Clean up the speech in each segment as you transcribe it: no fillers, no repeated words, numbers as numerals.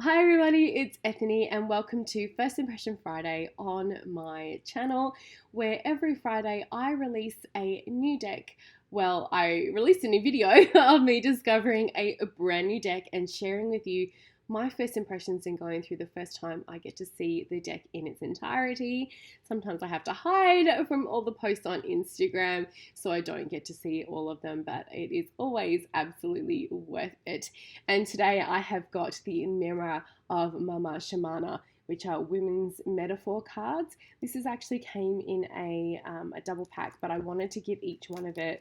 Hi everybody, it's Ethany and welcome to First Impression Friday on my channel where every Friday I release a new deck. Well, I released a new video of me discovering a brand new deck and sharing with you my first impressions and going through the first time I get to see the deck in its entirety. Sometimes I have to hide from all the posts on Instagram so I don't get to see all of them, but it is always absolutely worth it. And today I have got the Mirror of Mama Shamana, which are women's metaphor cards. This is actually came in a double pack, but I wanted to give each one of the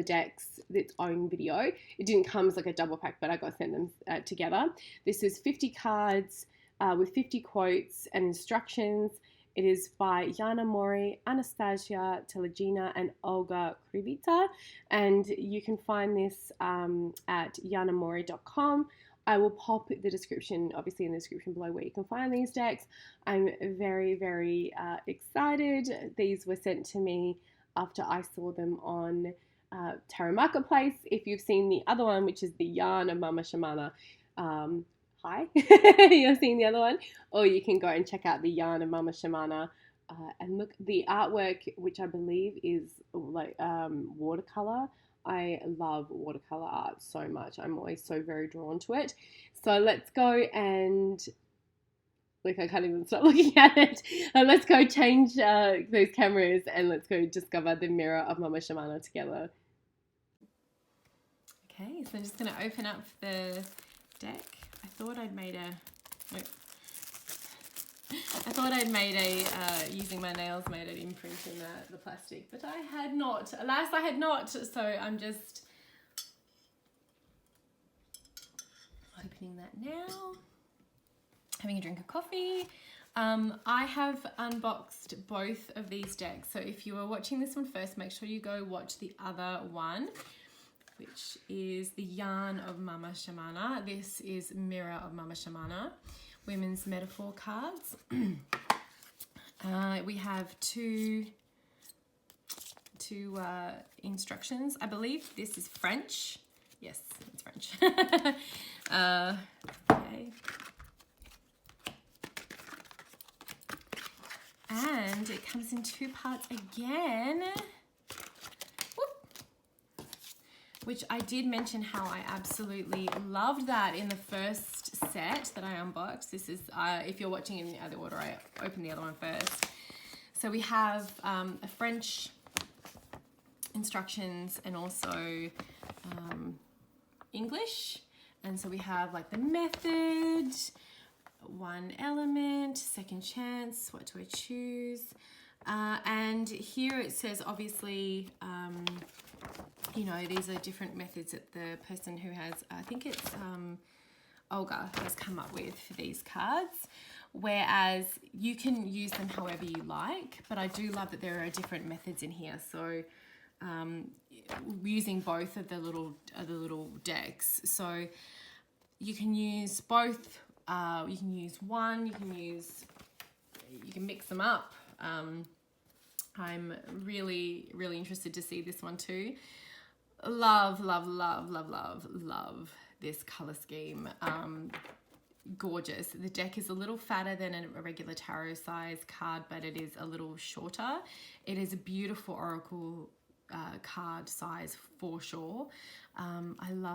decks its own video. It didn't come as like a double pack, but I got sent them together. This is 50 cards with 50 quotes and instructions. It is by Yana Mori, Anastasia Telagina, and Olga Krivita. And you can find this at yanamori.com. I will pop the description, obviously, in the description below where you can find these decks. I'm very, very excited. These were sent to me after I saw them on Tarot Marketplace. If you've seen the other one, which is the Yarn of Mama Shamana, hi, you're seeing the other one, or you can go and check out the Yarn of Mama Shamana and look the artwork, which I believe is like watercolor. I love watercolor art so much. I'm always so very drawn to it. So let's go and like I can't even stop looking at it. Let's go change those cameras and let's go discover the Mirror of Mama Shamana together. Okay, so I'm just going to open up the deck. I thought I'd made using my nails, made an imprint in the plastic, but I had not. Alas, I had not. So I'm just opening that now. Having a drink of coffee. I have unboxed both of these decks. So if you are watching this one first, make sure you go watch the other one, which is the Yarn of Mama Shamana. This is Mirror of Mama Shamana, women's metaphor cards. We have two instructions. I believe this is French. Yes, it's French. Okay. And it comes in two parts again. Which I did mention how I absolutely loved that in the first set that I unboxed. This is, if you're watching in the other order, I opened the other one first. So we have a French instructions and also English. And so we have like the method, one element, second chance, what do I choose? And here it says, obviously, you know, these are different methods that the person who has, I think it's Olga, has come up with for these cards, whereas you can use them however you like, but I do love that there are different methods in here. So using both of the little decks, so you can use both. You can use one. You can mix them up. I'm really, really interested to see this one too. Love this color scheme. Gorgeous. The deck is a little fatter than a regular tarot size card, but it is a little shorter. It is a beautiful oracle card size for sure.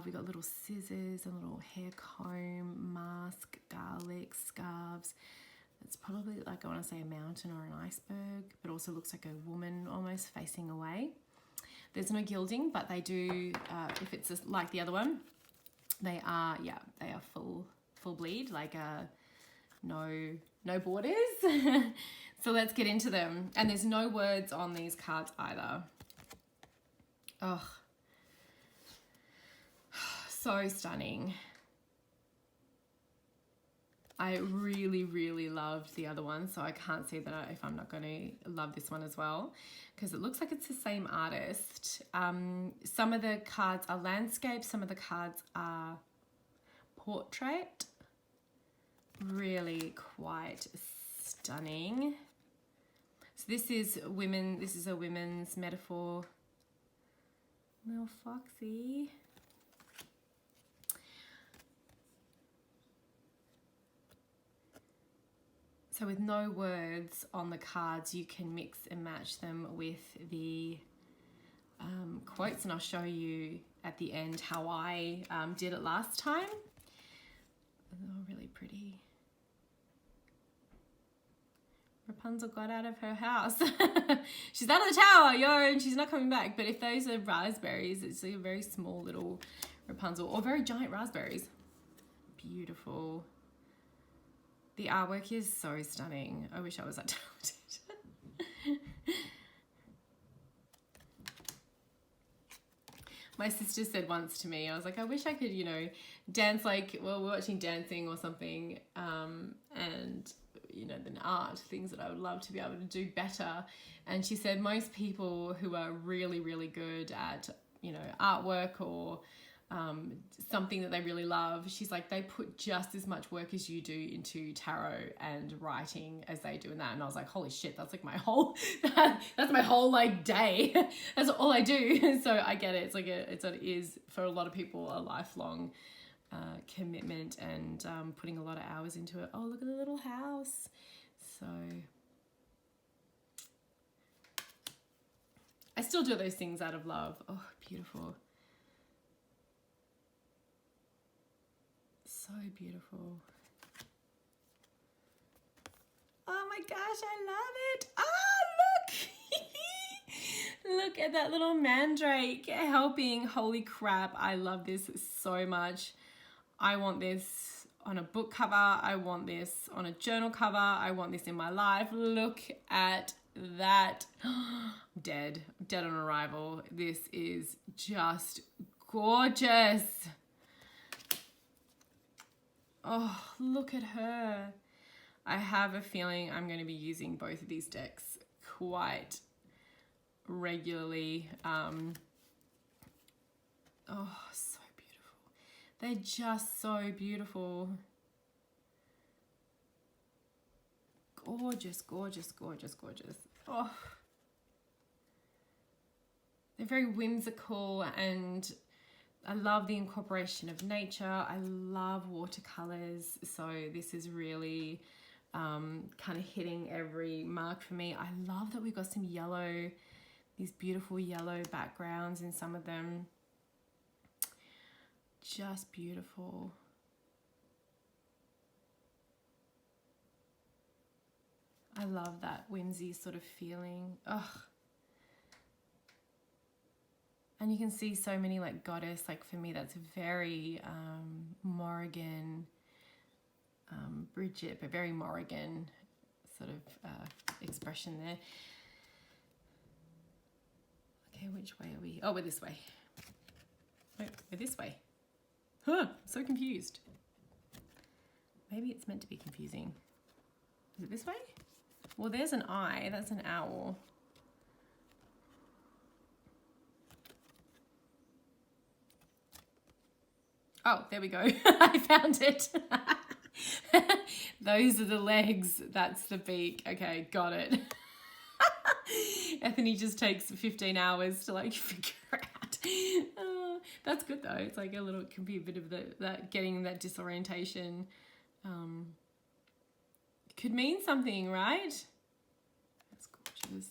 We got little scissors, a little hair comb, mask, garlic, scarves. It's probably like, I want to say a mountain or an iceberg, but also looks like a woman almost facing away. There's no gilding, but they do, if it's just like the other one, they are full bleed, like no borders. So let's get into them. And there's no words on these cards either. Oh, so stunning. I really, really loved the other one, so I can't see that if I'm not going to love this one as well, because it looks like it's the same artist. Some of the cards are landscape, some of the cards are portrait. Really quite stunning. So this is a women's metaphor. Little foxy. So with no words on the cards, you can mix and match them with the quotes, and I'll show you at the end how I did it last time. Oh, really pretty. Rapunzel got out of her house. She's out of the tower, yo, and she's not coming back. But if those are raspberries, it's like a very small little Rapunzel, or very giant raspberries. Beautiful. The artwork is so stunning. I wish I was that talented. My sister said once to me, I was like, I wish I could, you know, dance like, well, we're watching dancing or something, and, you know, then art, things that I would love to be able to do better. And she said most people who are really, really good at, you know, artwork or something that they really love, she's like, they put just as much work as you do into tarot and writing as they do in that. And I was like, holy shit, that's like my whole that's my whole like day. That's all I do. So I get it. It's like it is for a lot of people a lifelong commitment, and putting a lot of hours into it. Oh, look at the little house. So I still do those things out of love. Oh, beautiful. So beautiful. Oh my gosh, I love it. Ah, look. Look at that little mandrake helping. Holy crap, I love this so much. I want this on a book cover. I want this on a journal cover. I want this in my life. Look at that. Dead on arrival. This is just gorgeous. Oh, look at her. I have a feeling I'm going to be using both of these decks quite regularly. Oh, so beautiful. They're just so beautiful. Gorgeous, gorgeous, gorgeous, gorgeous. Oh, they're very whimsical, and I love the incorporation of nature. I love watercolors. So this is really kind of hitting every mark for me. I love that we've got some yellow, these beautiful yellow backgrounds in some of them. Just beautiful. I love that whimsy sort of feeling. Ugh. And you can see so many like goddess, like for me, that's very Morrigan, Bridget, but very Morrigan sort of expression there. Okay, which way are we? Oh, we're this way. Oh, we're this way. Huh, I'm so confused. Maybe it's meant to be confusing. Is it this way? Well, there's an eye, that's an owl. Oh, there we go. I found it. Those are the legs. That's the beak. Okay, got it. Anthony just takes 15 hours to like figure out. That's good though. It's like a little, it can be a bit of that getting that disorientation. Could mean something, right? That's gorgeous.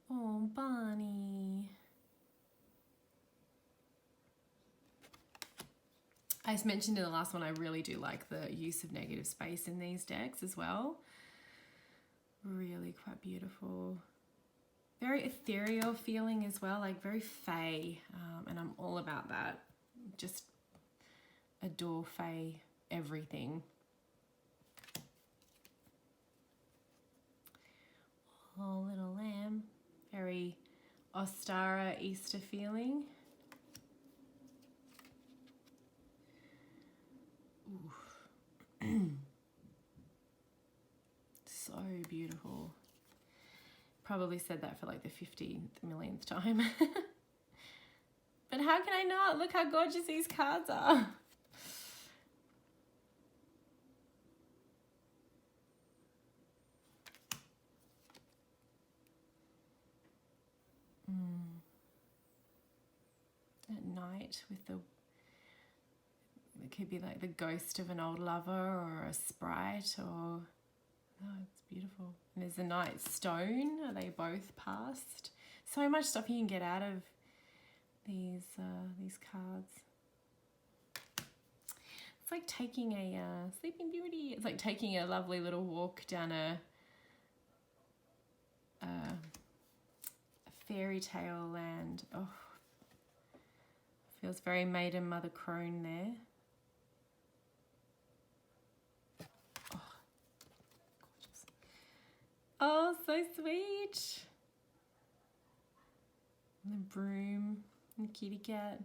Oh, Bonnie. I just mentioned in the last one, I really do like the use of negative space in these decks as well. Really quite beautiful. Very ethereal feeling as well, like very fae, and I'm all about that. Just adore fae everything. Oh, little lamb. Very Ostara Easter feeling. So beautiful. Probably said that for like the 50th millionth time. But how can I not? Look how gorgeous these cards are. At night with the it could be like the ghost of an old lover or a sprite, or oh, it's beautiful. And there's a night stone. Are they both passed? So much stuff you can get out of these cards. It's like taking a Sleeping Beauty. It's like taking a lovely little walk down a fairy tale land. Oh, feels very Maiden Mother Crone there. Oh, gorgeous. Oh, so sweet. And the broom, and the kitty cat,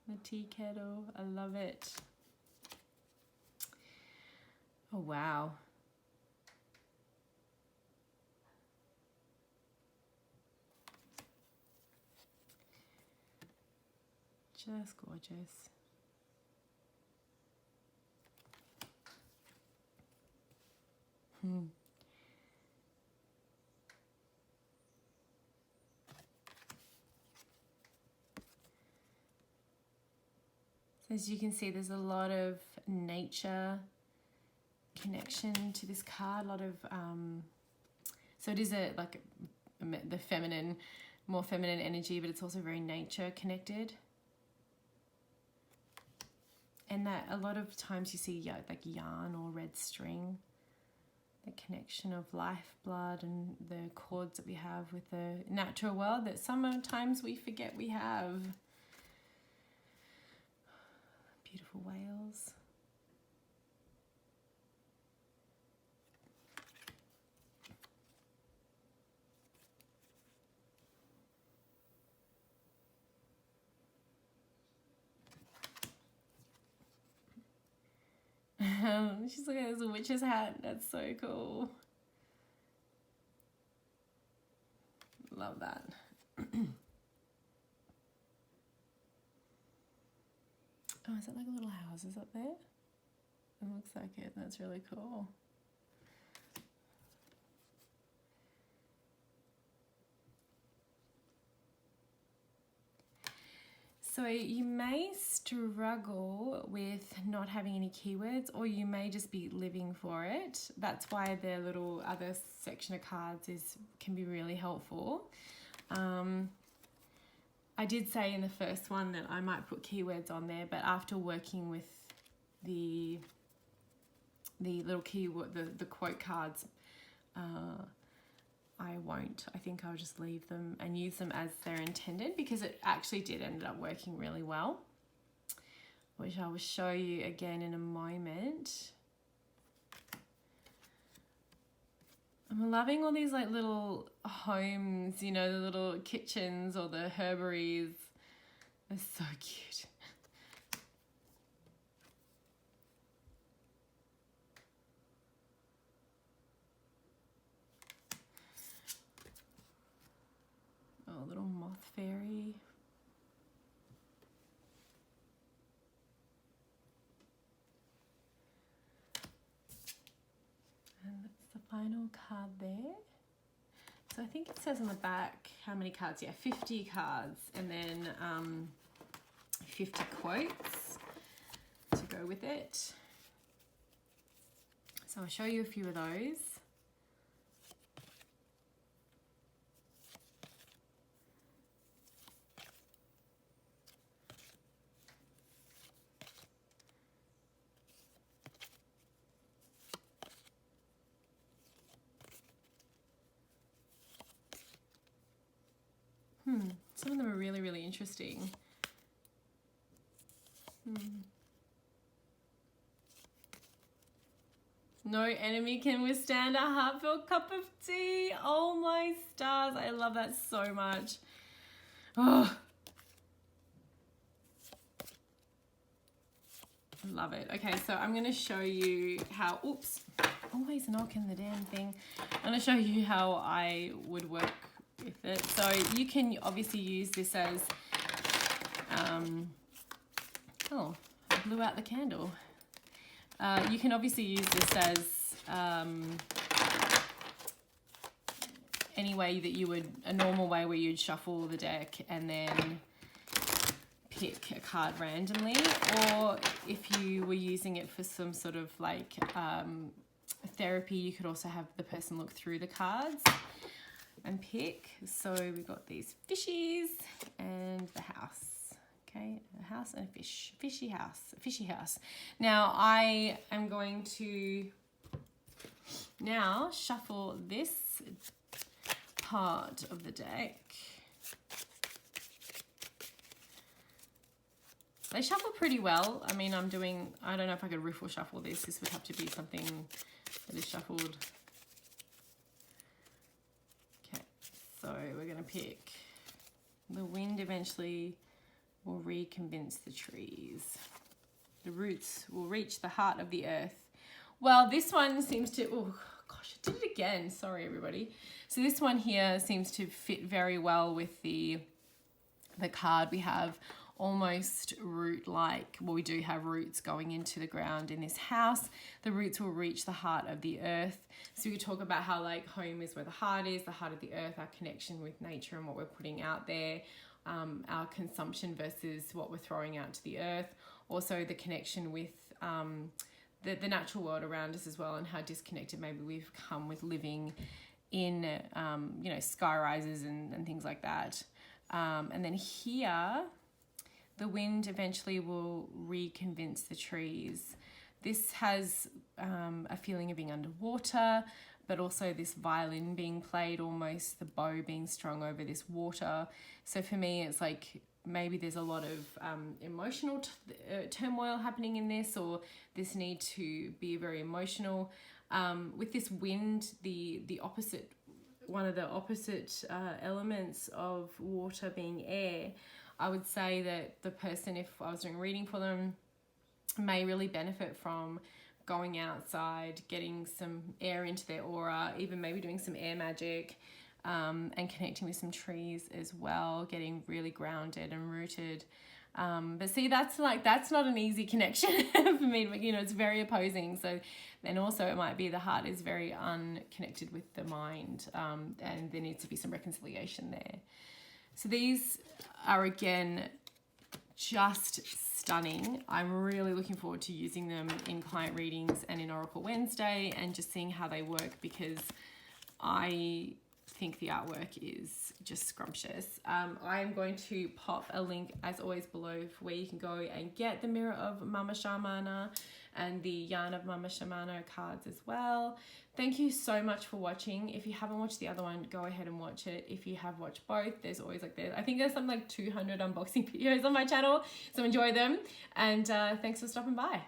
the tea kettle. I love it. Oh, wow. Just gorgeous. So as you can see, there's a lot of nature connection to this card. A lot of so it is the feminine, more feminine energy, but it's also very nature connected. And that a lot of times you see like yarn or red string, the connection of life, blood, and the cords that we have with the natural world that sometimes we forget we have. Beautiful whales. She's looking at this witch's hat. That's so cool. Love that. Oh, is that like a little house? Is up there? It looks like it. That's really cool. So you may struggle with not having any keywords, or you may just be living for it. That's why the little other section of cards can be really helpful. I did say in the first one that I might put keywords on there, but after working with the little keyword, the quote cards, I won't. I think I'll just leave them and use them as they're intended, because it actually did end up working really well, which I will show you again in a moment. I'm loving all these like little homes, you know, the little kitchens or the herbaries. They're so cute. Oh, little moth fairy. And that's the final card there. So I think it says on the back how many cards. Yeah, 50 cards, and then 50 quotes to go with it. So I'll show you a few of those. Some of them are really, really interesting. No enemy can withstand a heartfelt cup of tea. Oh my stars. I love that so much. Oh. Love it. Okay, so I'm going to show you how, oops, always knocking the damn thing. I'm going to show you how I would work with it. So you can obviously use this as, oh, I blew out the candle. You can obviously use this as any way that you would, a normal way where you'd shuffle the deck and then pick a card randomly, or if you were using it for some sort of like therapy, you could also have the person look through the cards and pick. So we've got these fishies and the house. Okay, a house and a fish. Fishy house. Now I am going to now shuffle this part of the deck. They shuffle pretty well. I mean, I don't know if I could riffle shuffle this. This would have to be something that is shuffled. Okay, so we're going to pick the wind eventually will reconvince the trees. The roots will reach the heart of the earth. Well, this one seems to, oh gosh, I did it again. Sorry, everybody. So this one here seems to fit very well with the card. We have almost root-like, well, we do have roots going into the ground in this house. The roots will reach the heart of the earth. So we could talk about how like home is where the heart is, the heart of the earth, our connection with nature and what we're putting out there, our consumption versus what we're throwing out to the earth. Also the connection with the natural world around us as well, and how disconnected maybe we've come with living in, you know, sky rises and things like that. And then here, the wind eventually will reconvince the trees. This has a feeling of being underwater, but also this violin being played, almost the bow being strung over this water. So for me, it's like maybe there's a lot of emotional turmoil happening in this, or this need to be very emotional. With this wind, the opposite, one of the opposite elements of water being air, I would say that the person, if I was doing a reading for them, may really benefit from going outside, getting some air into their aura, even maybe doing some air magic, and connecting with some trees as well, getting really grounded and rooted. But see, that's not an easy connection for me. You know, it's very opposing. So then also it might be the heart is very unconnected with the mind, and there needs to be some reconciliation there. So these are, again, just stunning. I'm really looking forward to using them in client readings and in Oracle Wednesday, and just seeing how they work, because I think the artwork is just scrumptious. I'm going to pop a link, as always, below for where you can go and get the Mirror of Mama Shamana and the Yarn of Mama Shamana cards as well. Thank you so much for watching. If you haven't watched the other one, go ahead and watch it. If you have watched both, there's always I think there's something like 200 unboxing videos on my channel, so enjoy them. And thanks for stopping by.